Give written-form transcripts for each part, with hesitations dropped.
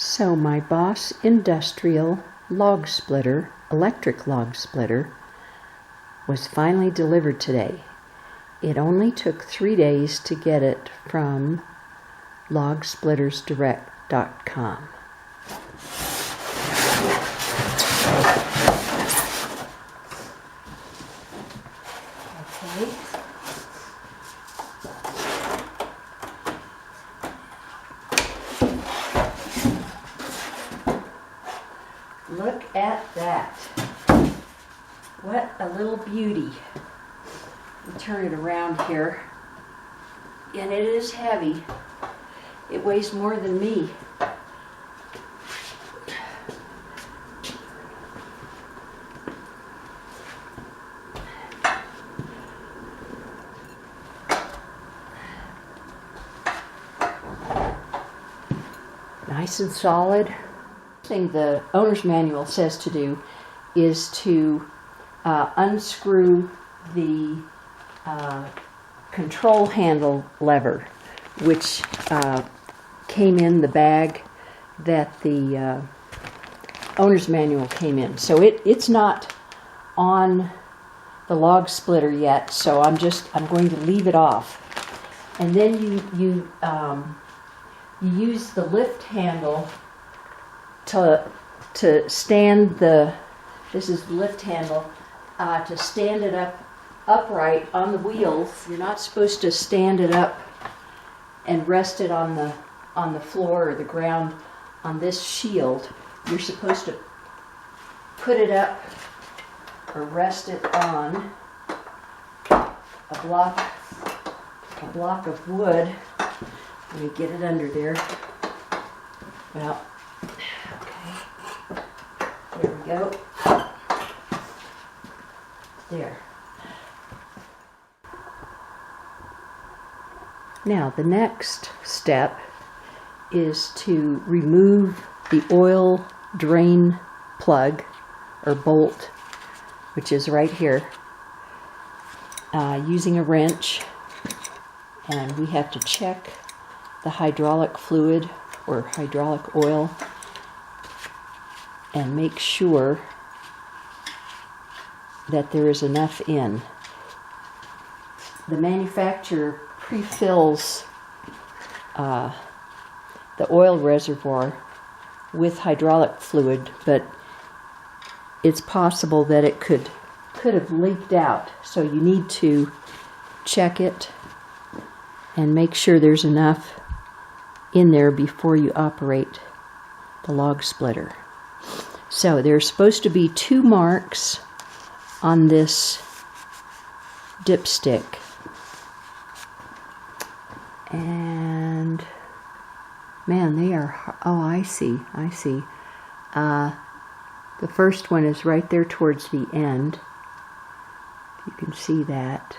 So my Boss Industrial log splitter, electric log splitter, was finally delivered today. It only took 3 days to get it from logsplittersdirect.com. Okay. Look at that. What a little beauty. Let me turn it around here. And it is heavy. It weighs more than me. Nice and solid. Thing the owner's manual says to do is to unscrew the control handle lever, which came in the bag that the owner's manual came in. So it's not on the log splitter yet, so I'm going to leave it off. And then you use the lift handle to stand this is the lift handle, to stand it upright on the wheels. You're not supposed to stand it up and rest it on the floor or the ground on this shield. You're supposed to put it up or rest it on a block of wood. Let me get it under there. Well, okay. There we go. There. Now the next step is to remove the oil drain plug or bolt, which is right here, using a wrench. And we have to check the hydraulic fluid or hydraulic oil and make sure that there is enough in. The manufacturer pre-fills the oil reservoir with hydraulic fluid, but it's possible that it could have leaked out. So you need to check it and make sure there's enough in there before you operate the log splitter. So there's supposed to be 2 marks on this dipstick. And man, they are, oh, I see. The first one is right there towards the end. You can see that.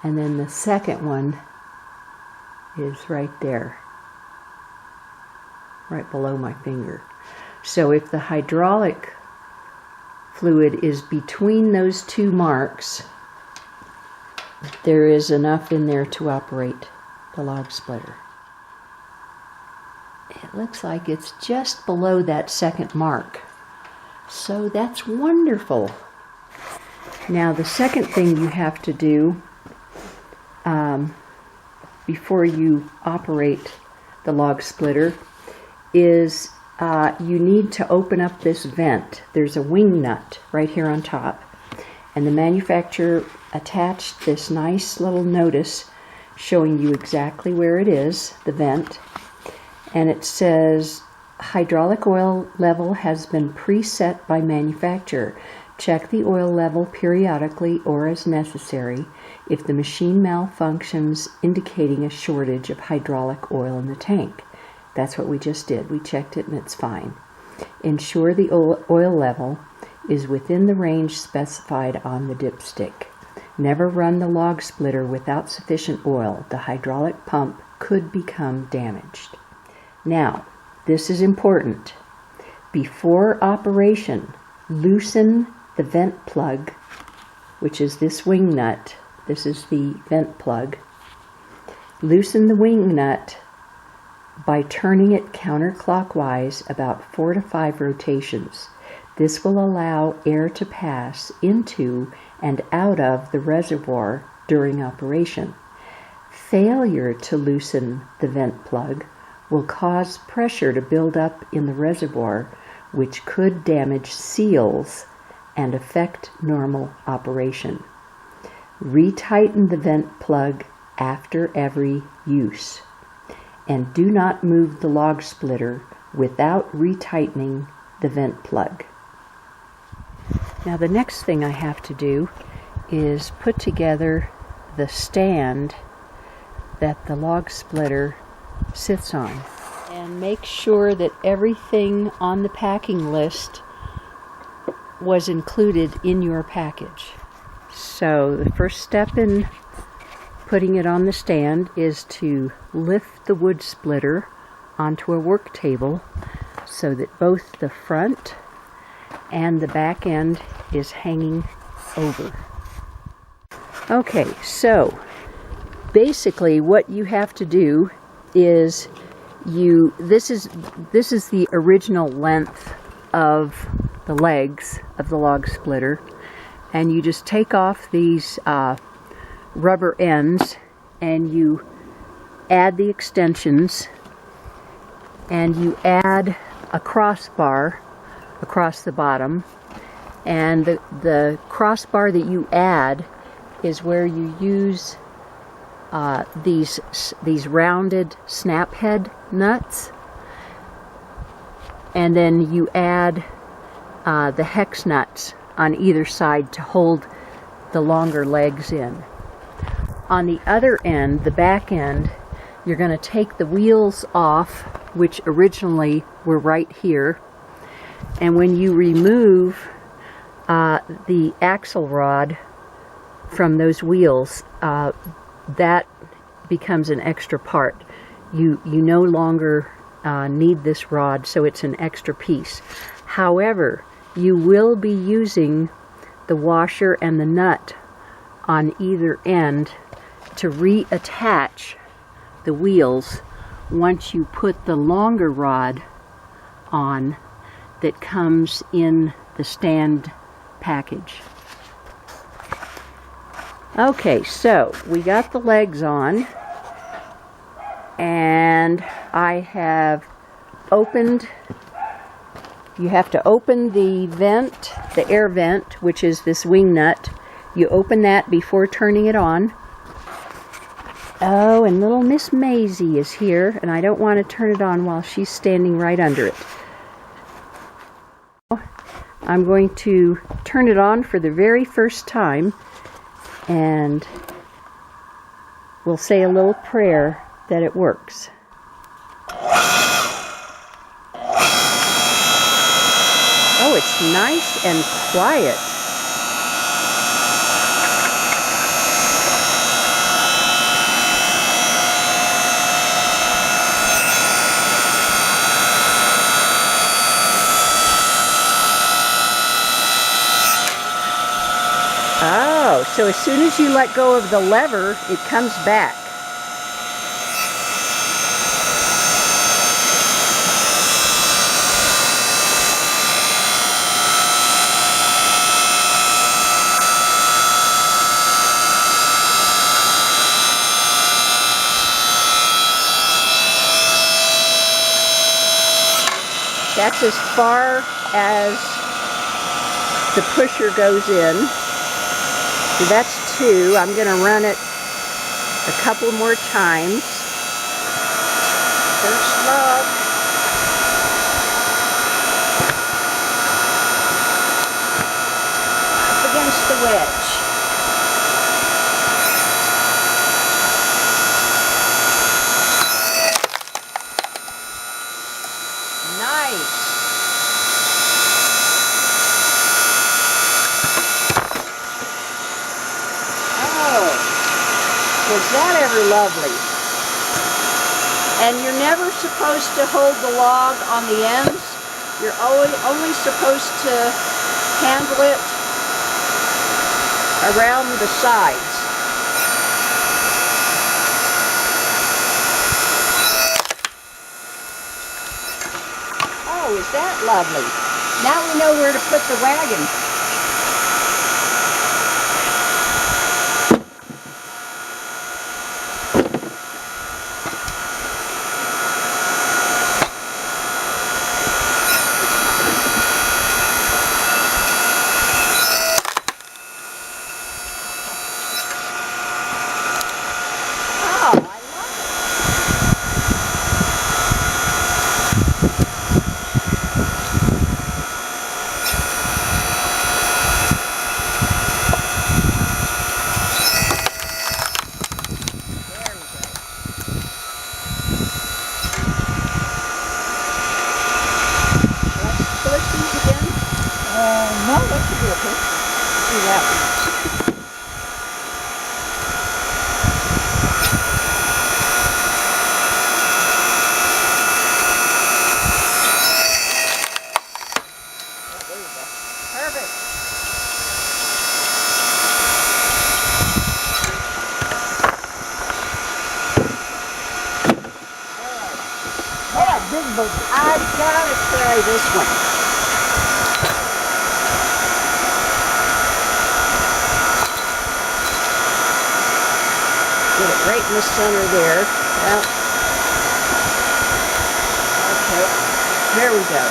And then the second one is right there, right below my finger. So if the hydraulic fluid is between those 2 marks, there is enough in there to operate the log splitter. It looks like it's just below that second mark. So that's wonderful. Now the second thing you have to do before you operate the log splitter is you need to open up this vent. There's a wing nut right here on top, and the manufacturer attached this nice little notice showing you exactly where it is, the vent, and it says hydraulic oil level has been preset by manufacturer. Check the oil level periodically or as necessary if the machine malfunctions, indicating a shortage of hydraulic oil in the tank. That's what we just did. We checked it and it's fine. Ensure the oil level is within the range specified on the dipstick. Never run the log splitter without sufficient oil. The hydraulic pump could become damaged. Now, this is important. Before operation, loosen the vent plug, which is this wing nut. This is the vent plug. Loosen the wing nut by turning it counterclockwise about 4 to 5 rotations. This will allow air to pass into and out of the reservoir during operation. Failure to loosen the vent plug will cause pressure to build up in the reservoir, which could damage seals and affect normal operation. Retighten the vent plug after every use, and do not move the log splitter without retightening the vent plug. Now the next thing I have to do is put together the stand that the log splitter sits on, and make sure that everything on the packing list was included in your package. So the first step in putting it on the stand is to lift the wood splitter onto a work table so that both the front and the back end is hanging over. Okay, so basically what you have to do is this is the original length of the legs of the log splitter, and you just take off these rubber ends and you add the extensions, and you add a crossbar across the bottom, and the crossbar that you add is where you use these rounded snap head nuts, and then you add the hex nuts on either side to hold the longer legs in. On the other end, the back end, you're going to take the wheels off, which originally were right here, and when you remove the axle rod from those wheels, that becomes an extra part. You no longer need this rod, so it's an extra piece. However, you will be using the washer and the nut on either end to reattach the wheels once you put the longer rod on that comes in the stand package. Okay, so we got the legs on, and I have opened, you have to open the vent, the air vent, which is this wing nut. You open that before turning it on. Oh, and little Miss Maisie is here, and I don't want to turn it on while she's standing right under it. I'm going to turn it on for the very first time, and we'll say a little prayer that it works. Oh, it's nice and quiet. Oh, so as soon as you let go of the lever, it comes back. That's as far as the pusher goes in. So that's 2. I'm going to run it a couple more times. First log. Up against the wedge. Nice. Was that ever lovely? And you're never supposed to hold the log on the ends. You're only supposed to handle it around the sides. that lovely? Now we know where to put the wagon. No, that should be okay. Do that one. There you go. Perfect. Yeah, big boat. I've got to try this one. Get it right in the center there. Well, okay, there we go.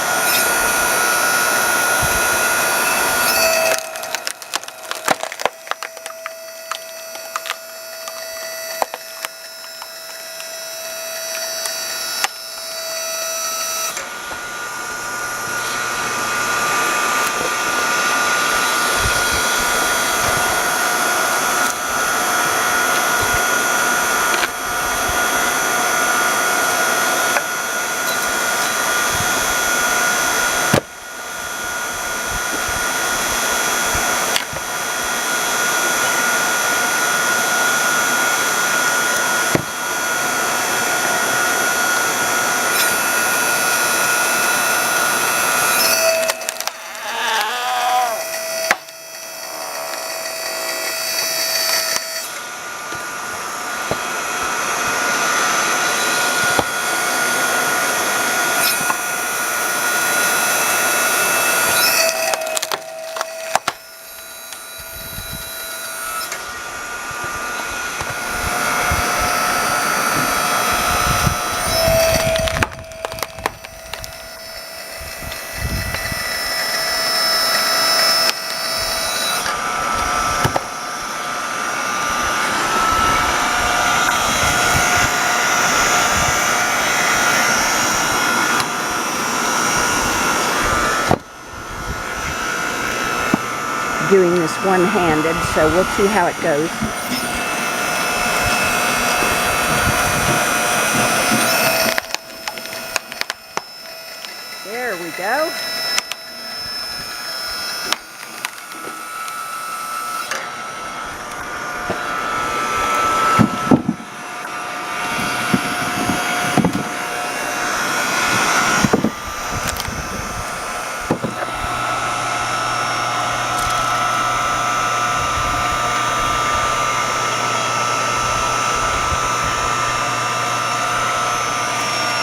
Doing this one-handed, so we'll see how it goes. There we go.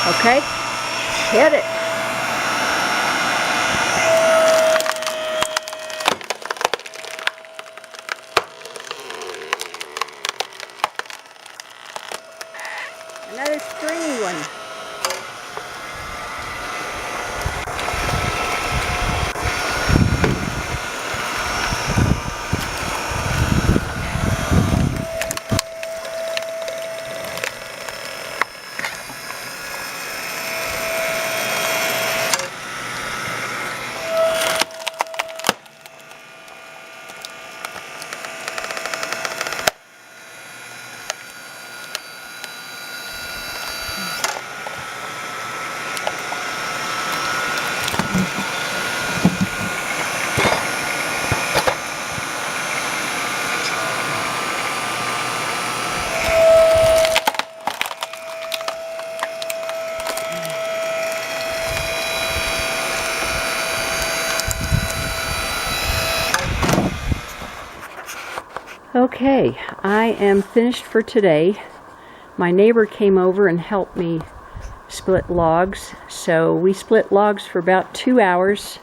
Okay, hit it. Another stringy one. Okay, I am finished for today. My neighbor came over and helped me split logs. So we split logs for about 2 hours.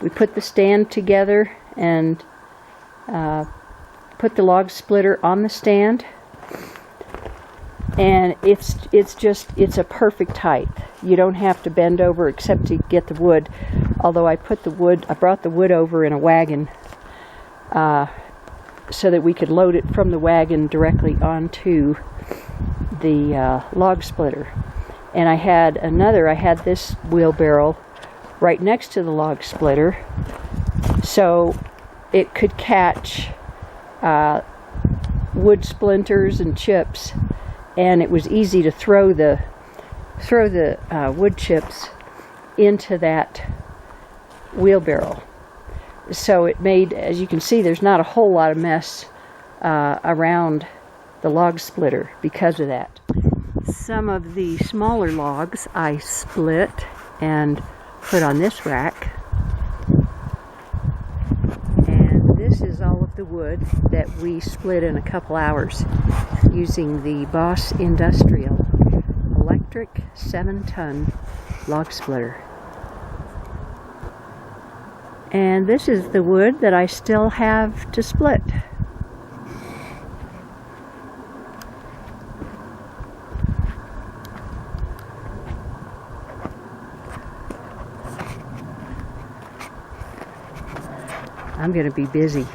We put the stand together and put the log splitter on the stand, and it's a perfect height. You don't have to bend over except to get the wood, although I brought the wood over in a wagon so that we could load it from the wagon directly onto the log splitter. And I had this wheelbarrow right next to the log splitter, so it could catch wood splinters and chips, and it was easy to throw the wood chips into that wheelbarrow. So it made, as you can see, there's not a whole lot of mess around the log splitter because of that. Some of the smaller logs I split and put on this rack. And this is all of the wood that we split in a couple hours using the Boss Industrial electric 7-ton log splitter. And this is the wood that I still have to split. I'm going to be busy.